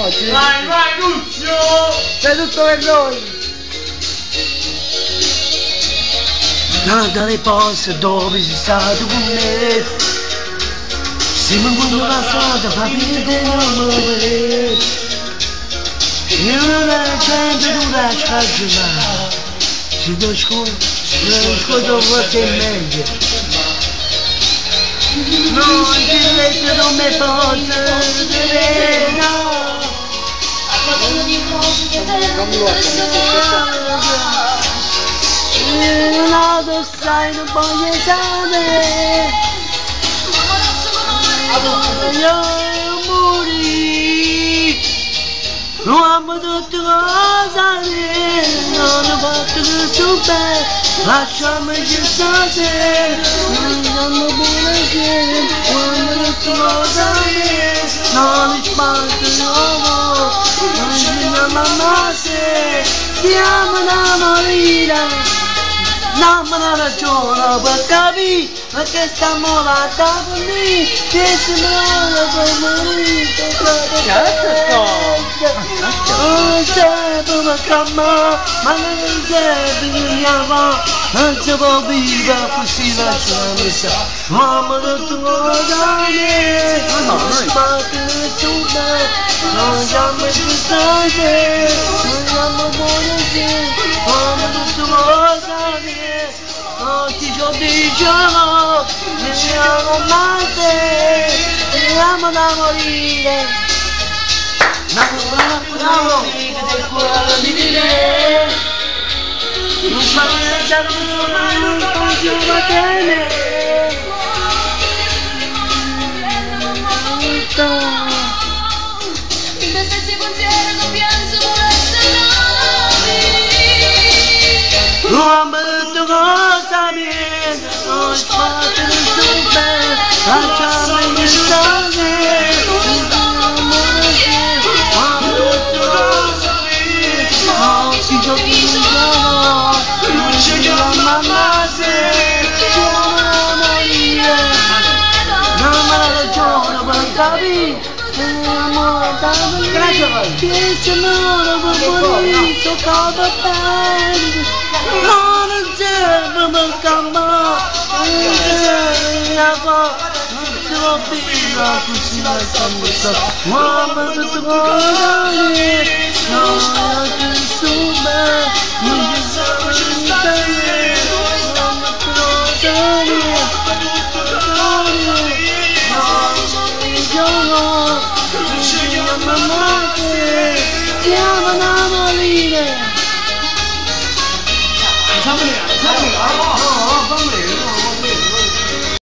oggi. Vai, Lucio! Sei tutto per noi. Canta le poste dove sei stato con me. Siamo quando la strada fa perdere l'amore. Io non la gente non la scaggiare. Si do scudo forse è meglio. Non ti letto non mi posso vedere, no. No, tu sai, non voglio sapere. Io morì. Non amo tutte cose, non ho fatto tutto bene. Lasciamoci stasera, non amo buone, quando tutto cose, non mi spazio nuovo. Non ci mamma se ti amo da morire. Non me la ragione per capire perché stiamo là da lì che si muore per morire. Non serve per camminare, ma non serve che mi va, non si può vivere così lasciare. Mamma non tu vuoi non sbatte tutto, non siamo più state, non siamo buone, mamma non tu vuoi oggi ci diciamo, mi amo male, mi amo da morire. Bravo, del cuore di dire, non spaventare non posso bene. In te stessi pensieri non pienso cosa viene, non spazio non bene, lasciami stare, non si gioca, non ci gioca mamma se vuole morire, non me la ragione per capire, amore da morire, che se non per morire, toccava bene. Non serve per camminare, non si può vivere così lasciamo stare. Mamma tutto così, non ci sono, non ci sono stare. Mamma tutto così, non ci mamma che siamo da morire. fammi